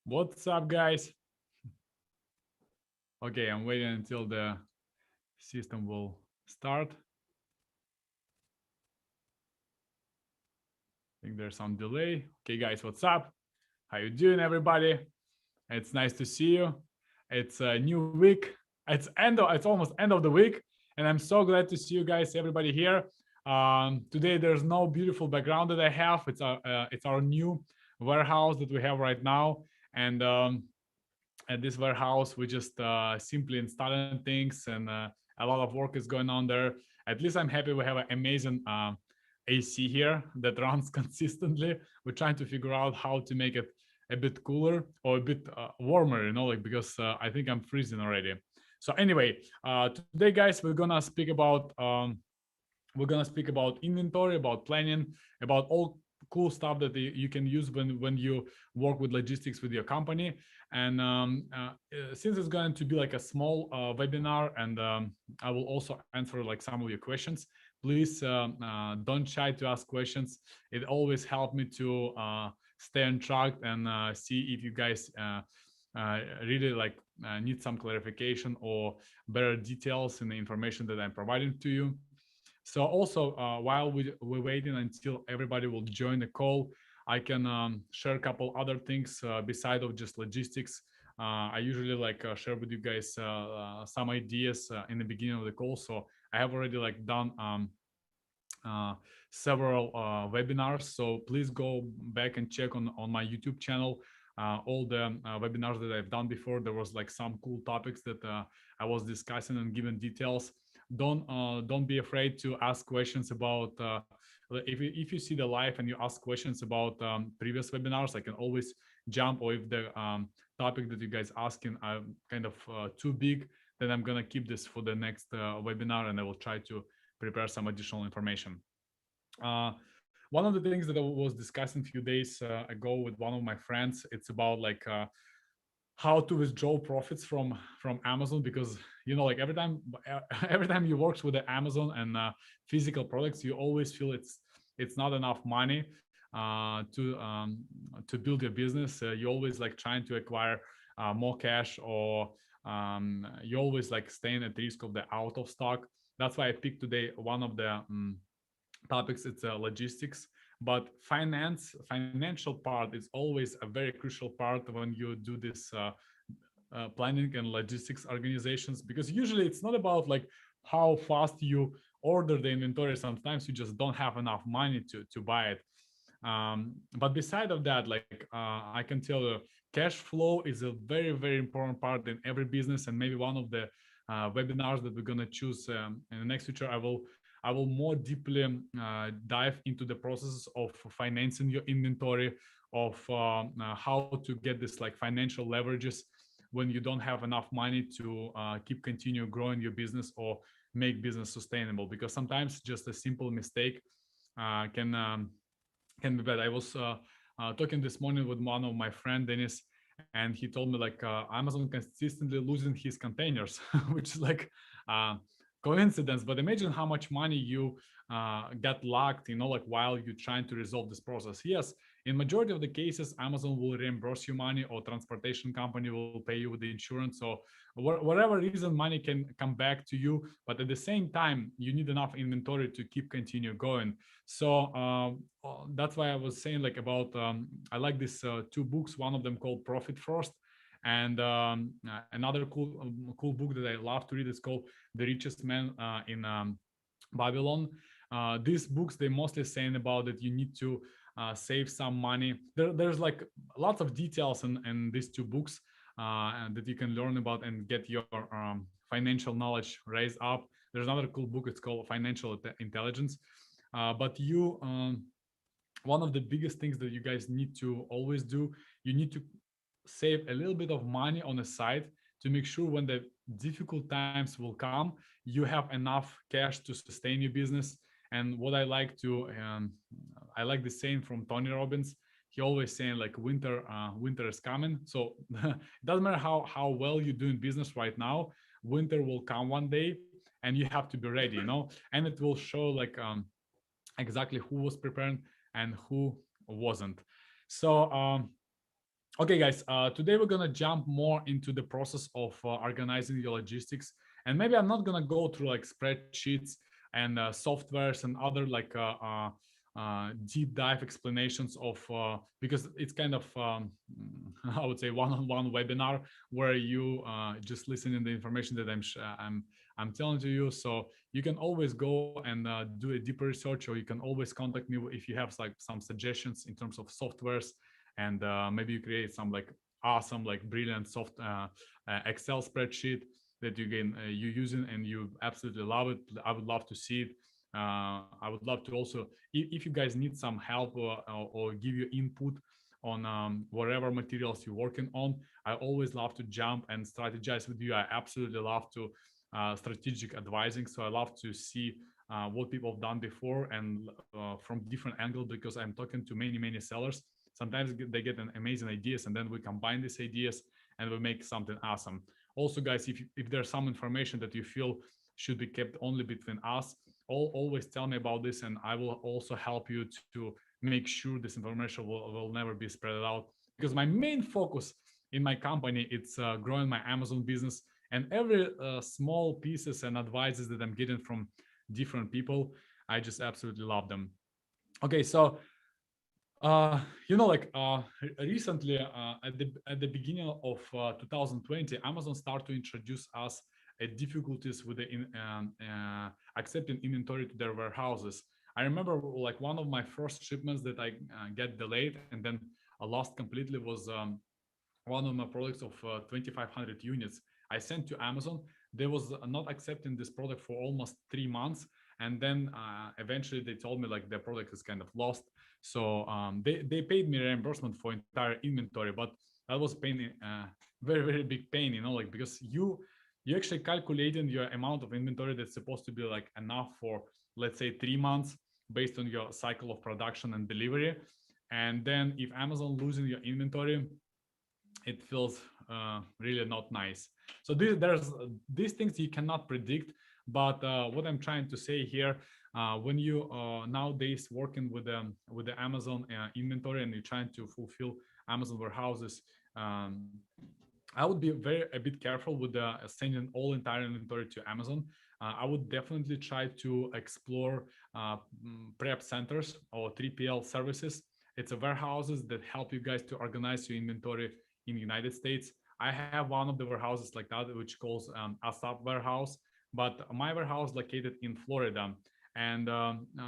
What's up, guys? Okay, I'm waiting until the system will start. I think there's some delay. Okay, guys, what's up? How you doing, everybody? It's nice to see you. It's a new week. It's almost end of the week, and I'm so glad to see you guys, everybody here. Today there's no beautiful background that I have. It's our new warehouse that we have right now, and at this warehouse we just simply installing things, and a lot of work is going on there. At least I'm happy we have an amazing AC here that runs consistently. We're trying to figure out how to make it a bit cooler or a bit warmer, like, because I think I'm freezing already. So anyway, today, guys, we're gonna speak about inventory, about planning, about all cool stuff that you can use when you work with logistics with your company. And since it's going to be like a small webinar, and I will also answer like some of your questions, please don't shy to ask questions. It always helps me to stay on track and see if you guys really like need some clarification or better details in the information that I'm providing to you. So also, while we're waiting until everybody will join the call, I can share a couple other things beside of just logistics. I usually like share with you guys some ideas in the beginning of the call. So I have already like done uh, several webinars. So please go back and check on my YouTube channel. All the webinars that I've done before, there was like some cool topics that I was discussing and giving details. Don't be afraid to ask questions about if you see the live and you ask questions about previous webinars. I can always jump, or if the topic that you guys asking are kind of too big, then I'm gonna keep this for the next webinar, and I will try to prepare some additional information. Uh, One of the things that I was discussing a few days ago with one of my friends, it's about like how to withdraw profits from Amazon, because like every time you work with the Amazon and physical products, you always feel it's not enough money to build your business. You always like trying to acquire more cash, or you always like staying at risk of the out of stock. That's why I picked today one of the topics. It's logistics, but financial part is always a very crucial part when you do this planning and logistics organizations, because usually it's not about like how fast you order the inventory. Sometimes you just don't have enough money to buy it. But beside of that, like I can tell you, cash flow is a very important part in every business. And maybe one of the webinars that we're going to choose in the next future, I will more deeply dive into the processes of financing your inventory, of how to get this like financial leverages when you don't have enough money to continue growing your business or make business sustainable. Because sometimes just a simple mistake can be bad. I was talking this morning with one of my friend Dennis, and he told me like Amazon consistently losing his containers, which is like coincidence. But imagine how much money you get locked, like while you're trying to resolve this process. Yes, in majority of the cases, Amazon will reimburse you money, or transportation company will pay you with the insurance. So whatever reason, money can come back to you. But at the same time, you need enough inventory to continue going. So that's why I was saying like about I like these two books. One of them called Profit First, and another cool book that I love to read is called The Richest Man in Babylon. These books, they mostly saying about that you need to save some money. There's like lots of details in these two books and that you can learn about and get your financial knowledge raised up. There's another cool book. It's called Financial Intelligence. But one of the biggest things that you guys need to always do, you need to save a little bit of money on the side to make sure when the difficult times will come, you have enough cash to sustain your business. And what I like the saying from Tony Robbins. He always saying like winter is coming. So it doesn't matter how well you're doing business right now, winter will come one day, and you have to be ready. And it will show like exactly who was preparing and who wasn't. So Okay, guys, today we're gonna jump more into the process of organizing your logistics, and maybe I'm not gonna go through like spreadsheets and softwares and other like deep dive explanations of because it's kind of I would say one-on-one webinar where you just listen in the information that I'm telling to you. So you can always go and do a deeper research, or you can always contact me if you have like some suggestions in terms of softwares, and maybe you create some like awesome like brilliant soft Excel spreadsheet that you using and you absolutely love it. I would love to see it. I would love to also, if you guys need some help, or give you input on whatever materials you're working on, I always love to jump and strategize with you. I absolutely love to strategic advising, so I love to see what people have done before, and from different angles, because I'm talking to many sellers. Sometimes they get an amazing ideas, and then we combine these ideas and we make something awesome. Also, guys, if there's some information that you feel should be kept only between us, always tell me about this, and I will also help you to make sure this information will never be spread out. Because my main focus in my company, it's growing my Amazon business, and every small pieces and advices that I'm getting from different people, I just absolutely love them. Okay, so like recently, at the beginning of 2020, Amazon started to introduce us difficulties with accepting inventory to their warehouses. I remember like one of my first shipments that I get delayed and then lost completely was one of my products of 2500 units I sent to Amazon. They was not accepting this product for almost 3 months, and then eventually they told me like their product is kind of lost. So they paid me reimbursement for entire inventory, but that was pain, very big pain, like because you actually calculating your amount of inventory that's supposed to be like enough for, let's say, 3 months based on your cycle of production and delivery. And then if Amazon losing your inventory, it feels really not nice. So there's these things you cannot predict. But what I'm trying to say here, when you nowadays working with the Amazon inventory and you're trying to fulfill Amazon warehouses, um, I would be a bit careful with sending all entire inventory to Amazon. I would definitely try to explore prep centers or 3PL services. It's a warehouses that help you guys to organize your inventory in the United States. I have one of the warehouses like that, which calls ASAP warehouse, but my warehouse located in Florida. And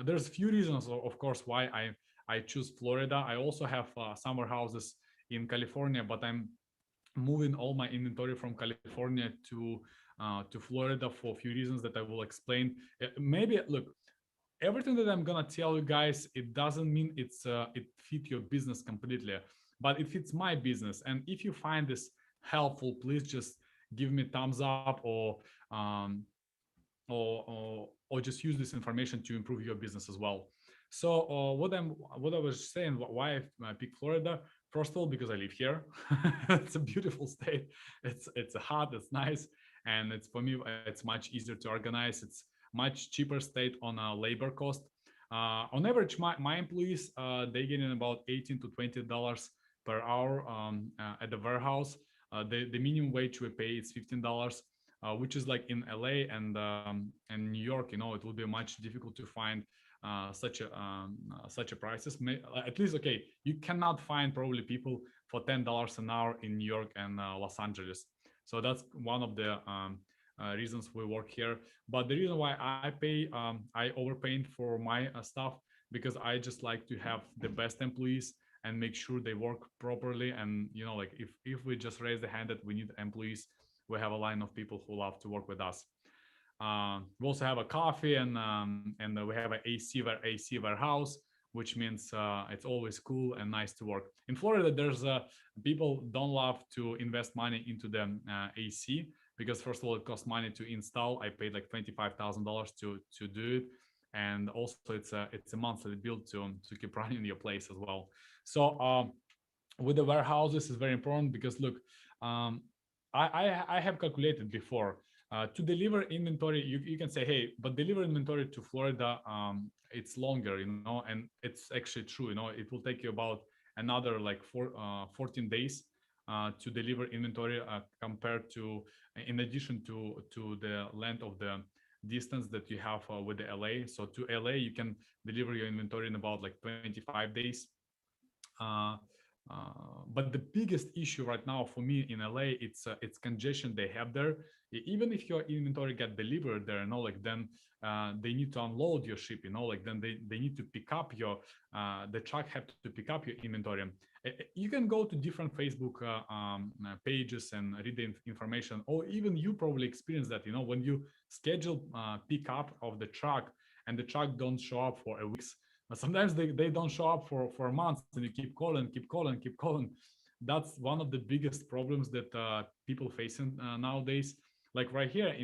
there's a few reasons, of course, why I choose Florida. I also have some warehouses in California, but I'm moving all my inventory from California to Florida for a few reasons that I will explain. Maybe look, everything that I'm gonna tell you guys, it doesn't mean it fit your business completely, but it fits my business. And if you find this helpful, please just give me thumbs up, or just use this information to improve your business as well. So what I was saying, why I picked Florida. First of all, because I live here. It's a beautiful state. It's hot, it's nice, and it's for me it's much easier to organize. It's much cheaper state on labor cost. On average, my employees they get in about $18 to $20 per hour at the warehouse. The minimum wage we pay is $15, which is like in LA and New York. It will be much difficult to find such a prices. At least, okay, you cannot find probably people for $10 an hour in New York and Los Angeles. So that's one of the reasons we work here. But the reason why I overpaying for my stuff, because I just like to have the best employees and make sure they work properly. And like if we just raise the hand that we need employees, we have a line of people who love to work with us. We also have a coffee, and we have an AC warehouse, which means it's always cool and nice to work. In Florida, there's people don't love to invest money into the AC, because first of all, it costs money to install. I paid like $25,000 to do it, and also it's a monthly bill to keep running your place as well. So with the warehouses is very important, because look, um, I have calculated before, to deliver inventory. You can say, hey, but deliver inventory to Florida, it's longer, and it's actually true. It will take you about another like 14 days to deliver inventory compared to, in addition to the length of the distance that you have with the LA. So to LA, you can deliver your inventory in about like 25 days. Uh, but the biggest issue right now for me in LA, it's congestion they have there. Even if your inventory get delivered there, like then they need to unload your ship, like then they need to pick up your the truck have to pick up your inventory. You can go to different Facebook pages and read the information, or even you probably experience that, when you schedule pick up of the truck and the truck don't show up for a weeks. Sometimes they don't show up for months, and you keep calling. That's one of the biggest problems that people facing nowadays. Like right here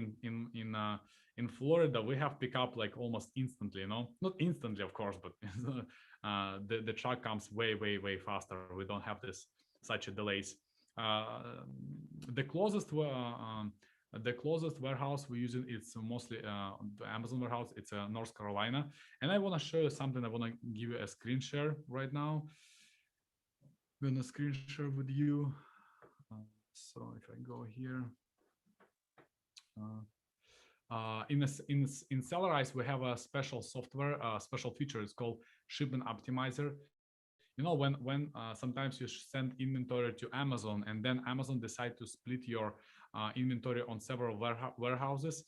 in Florida, we have pick up like almost instantly. Not instantly, of course, but the truck comes way faster. We don't have such a delays. The closest the closest warehouse we use it's mostly the Amazon warehouse. It's North Carolina, and I want to show you something. I want to give you a screen share right now. I'm gonna screen share with you. So if I go here, in Sellerise we have a special software, special feature. It's called Shipment Optimizer. When sometimes you send inventory to Amazon, and then Amazon decide to split your inventory on several warehouses.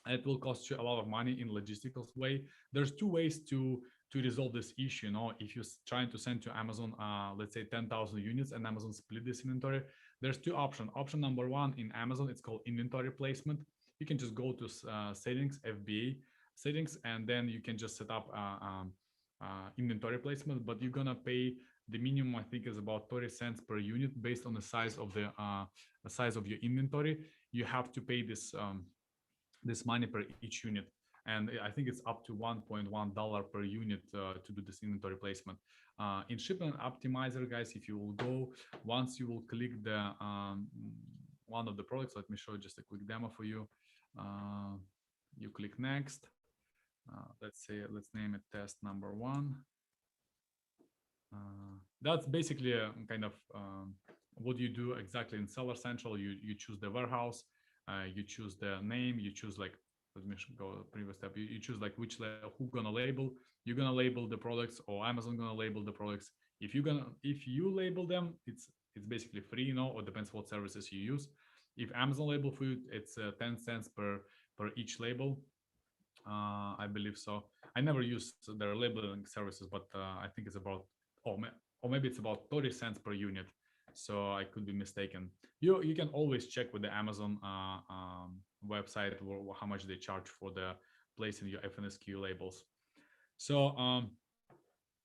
It will cost you a lot of money in logistical way. There's two ways to resolve this issue. If you're trying to send to Amazon, let's say 10,000 units, and Amazon split this inventory, there's two options. Option number one in Amazon, it's called inventory placement. You can just go to settings, FBA settings, and then you can just set up inventory placement, but you're gonna pay the minimum. I think is about 30 cents per unit based on the size of the size of your inventory. You have to pay this this money per each unit, and I think it's up to $1.1 per unit to do this inventory placement. In Shipment Optimizer, guys, if you will go, once you will click the one of the products, let me show you just a quick demo for you. You click next. Let's name it test number one. That's basically a kind of what you do exactly in Seller Central. You choose the warehouse, you choose the name, you choose like, let me go previous step. You choose like who gonna label. You're gonna label the products, or Amazon gonna label the products. If you label them, it's basically free, or depends what services you use. If Amazon label for you, it's 10 cents per each label. I believe so. I never use their labeling services, but I think it's about, or maybe it's about 30 cents per unit. So I could be mistaken. You can always check with the Amazon website how much they charge for the placing your FNSQ labels. So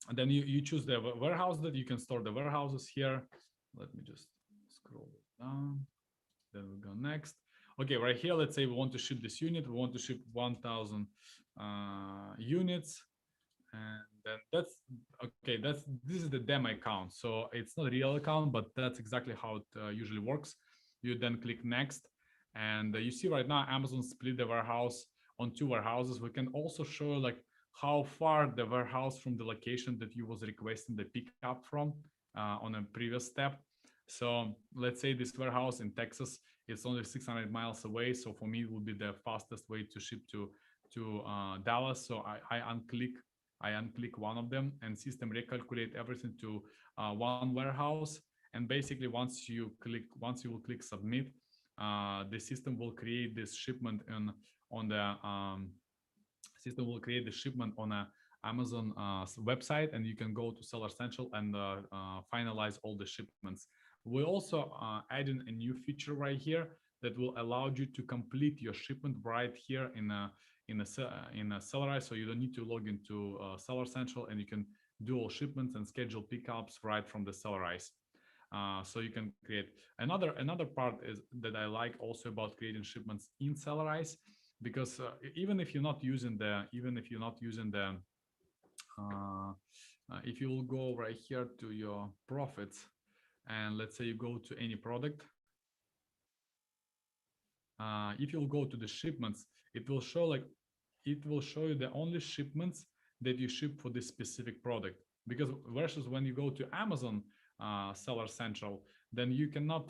and then you choose the warehouse that you can store the warehouses here. Let me just scroll down. Then we go next. Okay, right here, let's say we want to ship this unit. We want to ship 1,000 units, and then this is the demo account. So it's not a real account, but that's exactly how it usually works. You then click next, and you see right now Amazon split the warehouse on two warehouses. We can also show like how far the warehouse from the location that you was requesting the pickup from on a previous step. So let's say this warehouse in Texas, it's only 600 miles away. So for me, it would be the fastest way to ship to Dallas. So I unclick one of them, and system recalculate everything to one warehouse. And basically, once you will click submit, the system will create this shipment on the system will create the shipment on a Amazon website, and you can go to Seller Central and finalize all the shipments. We're also adding a new feature right here that will allow you to complete your shipment right here in a Sellerise, so you don't need to log into Seller Central, and you can do all shipments and schedule pickups right from the Sellerise. So you can create another part is that I like also about creating shipments in Sellerise, because even if you're not using the if you will go right here to your profits, and let's say you go to any product, if you'll go to the shipments, it will show you the only shipments that you ship for this specific product. because versus when you go to Amazon Seller Central, then you cannot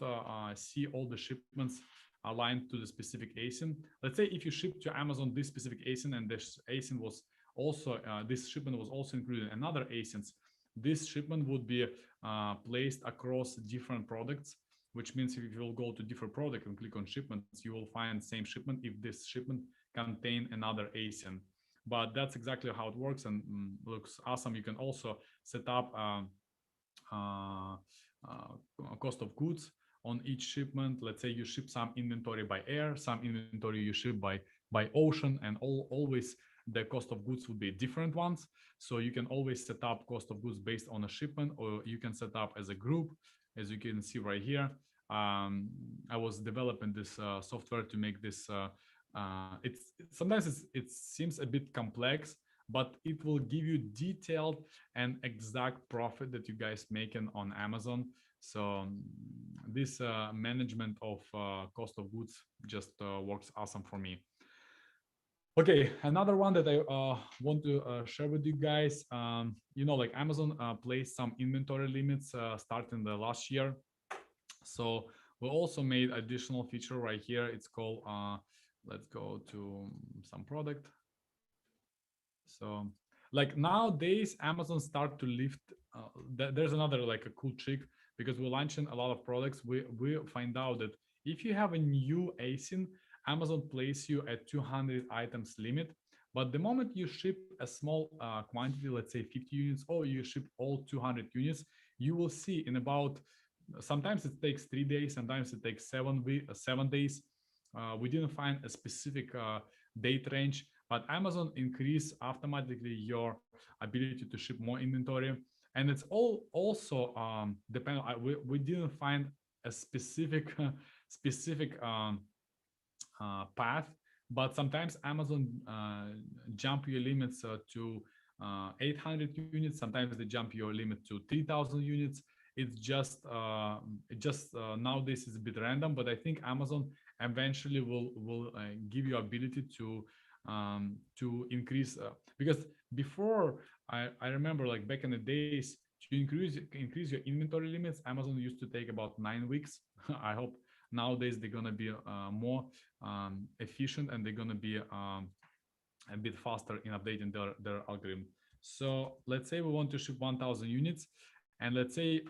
see all the shipments aligned to the specific ASIN. Let's say if you ship to Amazon this specific ASIN and this ASIN was also this shipment was also included in another ASINs, this shipment would be placed across different products, which means if you will go to different product and click on shipments, you will find same shipment if this shipment contain another ASIN. But that's exactly how it works and looks awesome. You can also set up cost of goods on each shipment. Let's say you ship some inventory by air, some inventory you ship by ocean, and always the cost of goods would be different ones. So you can always set up cost of goods based on a shipment, or you can set up as a group, as you can see right here. I was developing this software to make this. It's sometimes it seems a bit complex, but it will give you detailed and exact profit that you guys making on Amazon. So this management of cost of goods just works awesome for me. Okay, another one that I want to share with you guys, you know, like Amazon placed some inventory limits starting the last year. So we also made additional feature right here. It's called, let's go to some product. So like nowadays, Amazon start to lift, there's another like a cool trick, because we're launching a lot of products. We find out that if you have a new ASIN, Amazon place you at 200 items limit. But the moment you ship a small quantity, let's say 50 units, or you ship all 200 units, you will see in about, sometimes it takes 3 days, sometimes it takes 7 days. We didn't find a specific date range, but Amazon increase automatically your ability to ship more inventory. And it's all also depend. We didn't find a specific path, but sometimes Amazon jump your limits to 800 units. Sometimes they jump your limit to 3,000 units. It's just nowadays it's a bit random, but I think Amazon eventually will give you ability to increase, because before I remember, like back in the days, to increase your inventory limits, Amazon used to take about 9 weeks. I hope nowadays they're gonna be more efficient, and they're gonna be a bit faster in updating their algorithm. So let's say we want to ship 1,000 units, and let's say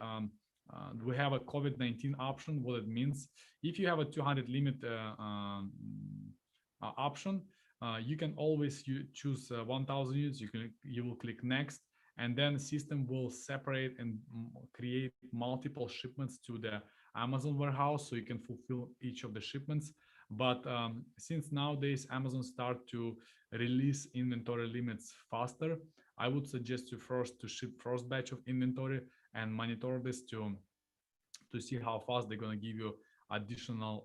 we have a COVID-19 option. What it means, if you have a 200 limit option, you can always choose 1,000 units. You will click next, and then the system will separate and create multiple shipments to the Amazon warehouse, so you can fulfill each of the shipments. But since nowadays Amazon start to release inventory limits faster, I would suggest you first to ship first batch of inventory and monitor this to see how fast they're going to give you additional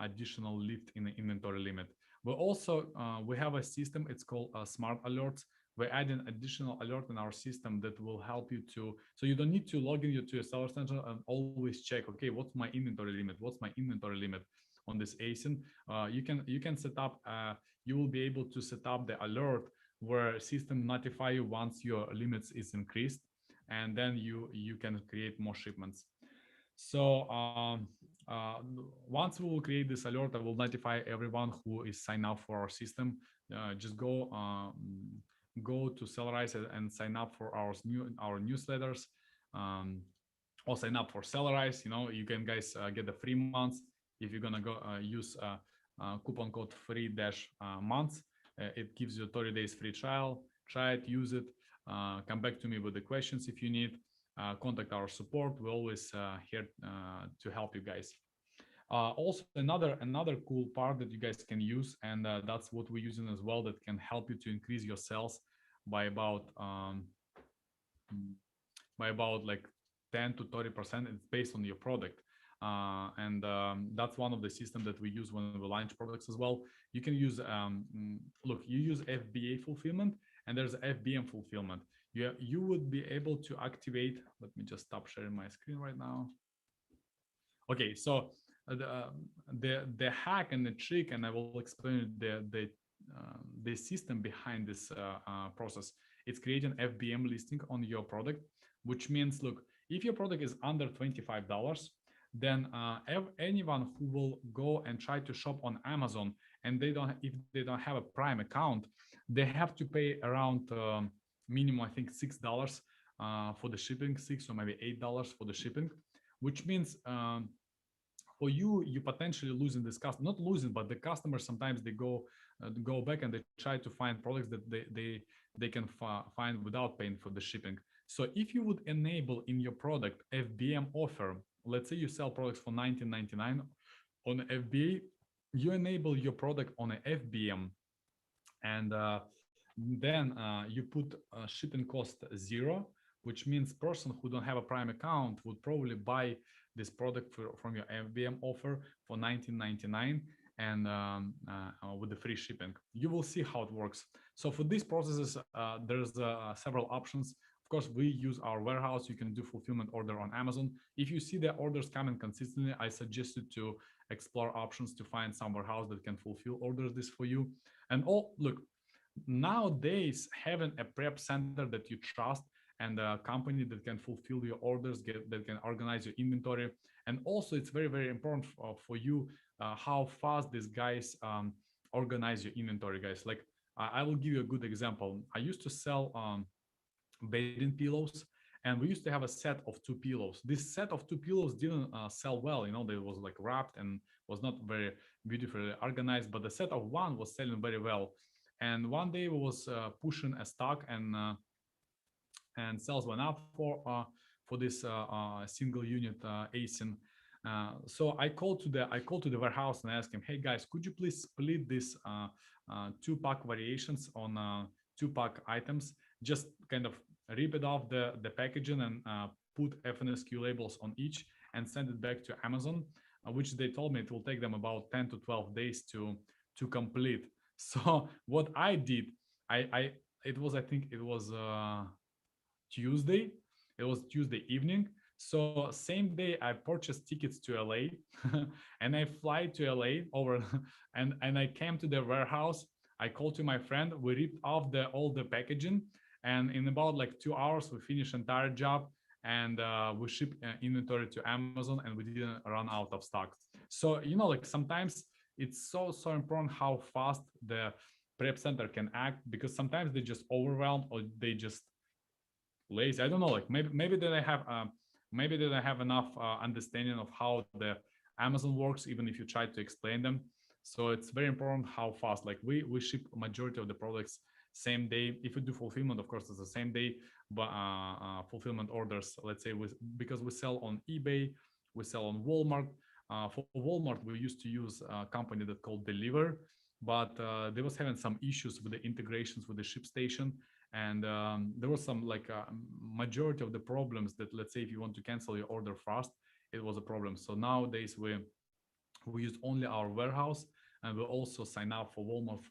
additional lift in the inventory limit. But also we have a system, it's called smart alerts. We're adding additional alert in our system that will help you to, so you don't need to log in to your Seller Central and always check, okay, what's my inventory limit? What's my inventory limit on this ASIN? You can set up, you will be able to set up the alert where system notify you once your limits is increased, and then you can create more shipments. So once we will create this alert, I will notify everyone who is signed up for our system. Just go to Sellerise and sign up for our newsletters, or sign up for Sellerise. You know, you can guys get the free months if you're gonna go use coupon code free-months. It gives you 30 days free trial. Try it, use it. Come back to me with the questions if you need. Contact our support. We're always here to help you guys. Also, another cool part that you guys can use, and that's what we're using as well, that can help you to increase your sales by about like 10 to 30%. It's based on your product. And that's one of the systems that we use when we launch products as well. You can use, look, you use FBA fulfillment, and there's FBM fulfillment. You would be able to activate, let me just stop sharing my screen right now. Okay, so the hack and the trick, and I will explain the system behind this process, it's creating FBM listing on your product, which means, look, if your product is under $25, then anyone who will go and try to shop on Amazon and if they don't have a Prime account, they have to pay around minimum, I think, $6 for the shipping, 6 or maybe $8 for the shipping, which means for you, you potentially losing this customer, not losing, but the customers sometimes they go back and they try to find products that they can find without paying for the shipping. So if you would enable in your product FBM offer, let's say you sell products for $19.99 on FBA, you enable your product on an FBM, and then you put shipping cost 0, which means person who don't have a Prime account would probably buy this product from your FBM offer for $19.99 and with the free shipping. You will see how it works. So for these processes, there's several options. Of course, we use our warehouse. You can do fulfillment order on Amazon. If you see the orders coming consistently, I suggest you to explore options to find some warehouse that can fulfill orders this for you. And look, nowadays having a prep center that you trust and a company that can fulfill your orders, that can organize your inventory, and also it's very, very important for you how fast these guys organize your inventory, guys. Like I will give you a good example. I used to sell bedding pillows, and we used to have a set of 2 pillows. This set of 2 pillows didn't sell well, they was like wrapped and was not very beautifully organized, but the set of 1 was selling very well. And one day we was pushing a stock, and sales went up for this single unit ASIN. So I called to the warehouse and I asked him, hey guys, could you please split this 2-pack variations on 2-pack items, just kind of rip it off the packaging and put FNSQ labels on each and send it back to Amazon, which they told me it will take them about 10 to 12 days to complete. So what I did, I think it was Tuesday. It was Tuesday evening. So same day I purchased tickets to LA and I fly to LA over and I came to the warehouse. I called to my friend. We ripped off all the packaging, and in about like 2 hours we finished entire job, and we shipped inventory to Amazon, and we didn't run out of stock. So like sometimes it's so important how fast the prep center can act, because sometimes they just overwhelmed or they just lazy. I don't know, like maybe they don't have enough understanding of how the Amazon works, even if you try to explain them. So it's very important how fast, like we ship majority of the products same day. If you do fulfillment, of course it's the same day, but fulfillment orders, let's say, because we sell on eBay, we sell on Walmart. For Walmart we used to use a company that called Deliver, but they was having some issues with the integrations with the ShipStation, and there was some like majority of the problems that, let's say, if you want to cancel your order fast, it was a problem. So nowadays we use only our warehouse, and we also sign up for Walmart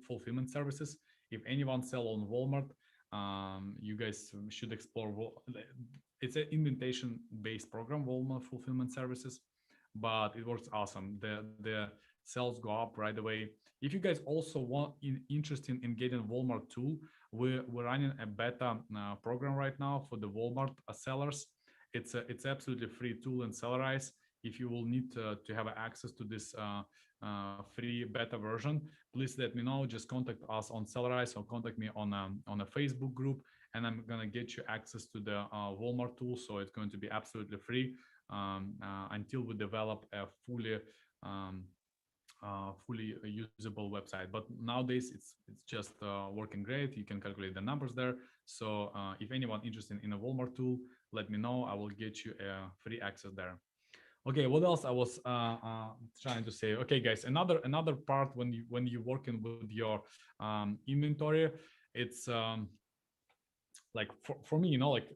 fulfillment services. If anyone sell on Walmart, you guys should explore. It's an invitation based program, Walmart fulfillment services, but it works awesome. The sales go up right away. If you guys also interested in getting Walmart tool, we're running a beta program right now for the Walmart sellers. It's absolutely free tool in Sellerise. If you will need to have access to this free beta version, please let me know. Just contact us on Sellerise or contact me on a Facebook group, and I'm gonna get you access to the Walmart tool. So it's going to be absolutely free until we develop a fully usable website. But nowadays it's just working great. You can calculate the numbers there. So if anyone interested in a Walmart tool, let me know. I will get you a free access there. Okay, what else I was trying to say? Okay, guys, another part when you're working with your inventory, it's like for me, like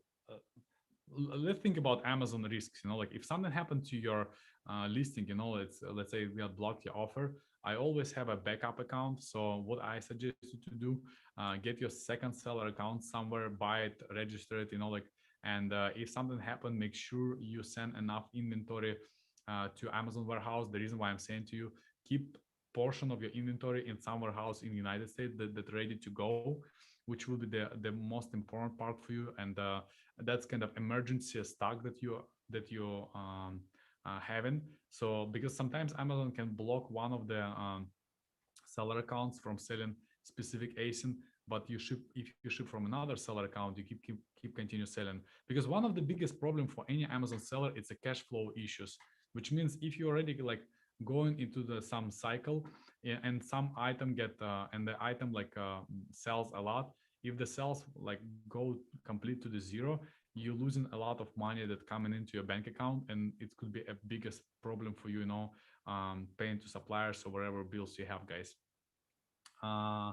let's think about Amazon risks. Like if something happened to your listing, let's say we had blocked your offer, I always have a backup account. So what I suggest you to do, get your second seller account somewhere, buy it, register it, and if something happened, make sure you send enough inventory to Amazon warehouse. The reason why I'm saying to you, keep portion of your inventory in some warehouse in the United States that's ready to go, which will be the most important part for you, and that's kind of emergency stock that you having. So because sometimes Amazon can block one of the seller accounts from selling specific ASIN, but you ship if you ship from another seller account, you keep continue selling. Because one of the biggest problem for any Amazon seller, it's a cash flow issues, which means if you already like going into the some cycle and some item get and the item like sells a lot, if the sales like go complete to the zero, you're losing a lot of money that coming into your bank account, and it could be a biggest problem for you, you know, paying to suppliers or whatever bills you have, guys. uh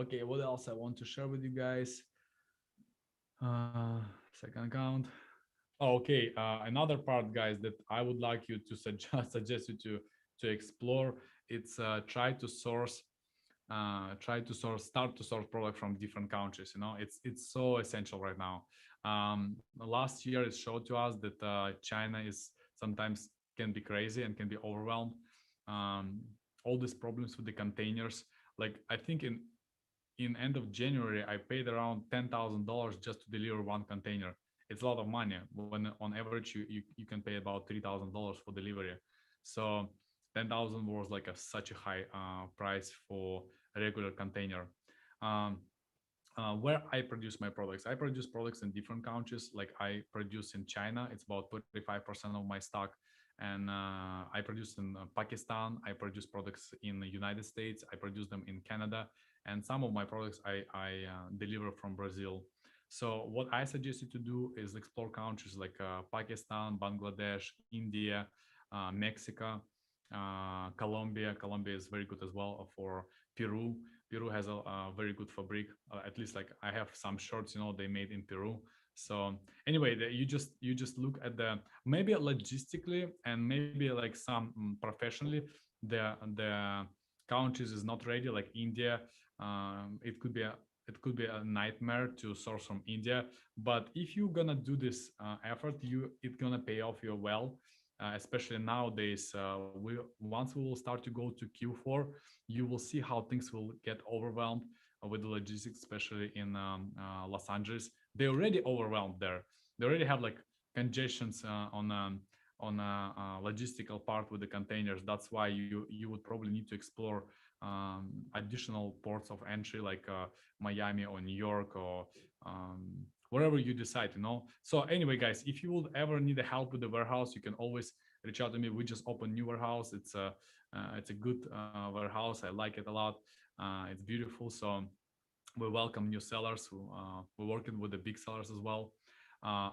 okay, what else I want to share with you guys? Second account. Oh, okay, another part, guys, that I would like you to suggest you to explore, it's try to source start to source product from different countries. You know, it's so essential right now. Last year it showed to us that China is sometimes can be crazy and can be overwhelmed. um, all these problems with the containers, like I think in end of January I paid around $10,000 just to deliver one container. It's a lot of money when on average you can pay about $3,000 for delivery. So 10,000 was like such a high price for a regular container. Um, where I produce my products, I produce products in different countries. Like I produce in China, it's about 35% of my stock, and I produce in Pakistan. I produce products in the United States. I produce them in Canada, and some of my products I deliver from Brazil. So what I suggest you to do is explore countries like Pakistan, Bangladesh, India, Mexico, Colombia. Colombia is very good as well. For Peru, Peru has a very good fabric. At least like I have some shirts, you know, they made in Peru. So anyway, you just look at the maybe logistically and maybe like some professionally, the countries is not ready, like India. It could be a nightmare to source from India, but if you're gonna do this effort, it's gonna pay off you well. Especially nowadays, once we will start to go to Q4, you will see how things will get overwhelmed with the logistics, especially in Los Angeles. They already overwhelmed there. They already have like congestions on logistical part with the containers. That's why you would probably need to explore additional ports of entry like Miami or New York or wherever you decide, you know. So anyway, guys, if you would ever need help with the warehouse, you can always reach out to me. We just opened new warehouse. It's a good warehouse. I like it a lot. It's beautiful. So we welcome new sellers who we're working with the big sellers as well.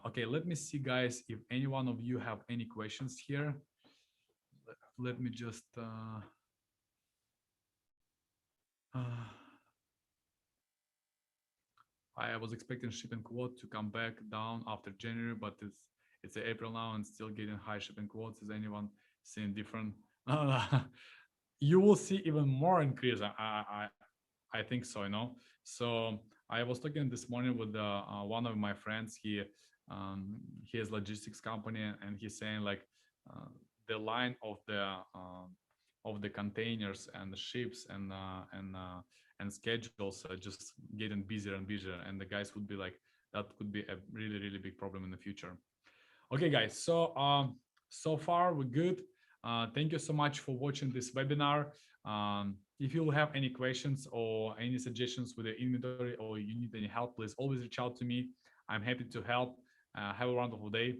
Okay, let me see, guys, if any one of you have any questions here. Let me just I was expecting shipping quote to come back down after January, but it's April now and still getting high shipping quotes. Is anyone seeing different? You will see even more increase. I think so. You know. So I was talking this morning with one of my friends. He has logistics company, and he's saying like the line of the containers and the ships and schedules are just getting busier and busier, and the guys would be like, that could be a really big problem in the future. Okay, guys, so so far we're good. Thank you so much for watching this webinar. If you have any questions or any suggestions with the inventory, or you need any help, please always reach out to me. I'm happy to help. Have a wonderful day.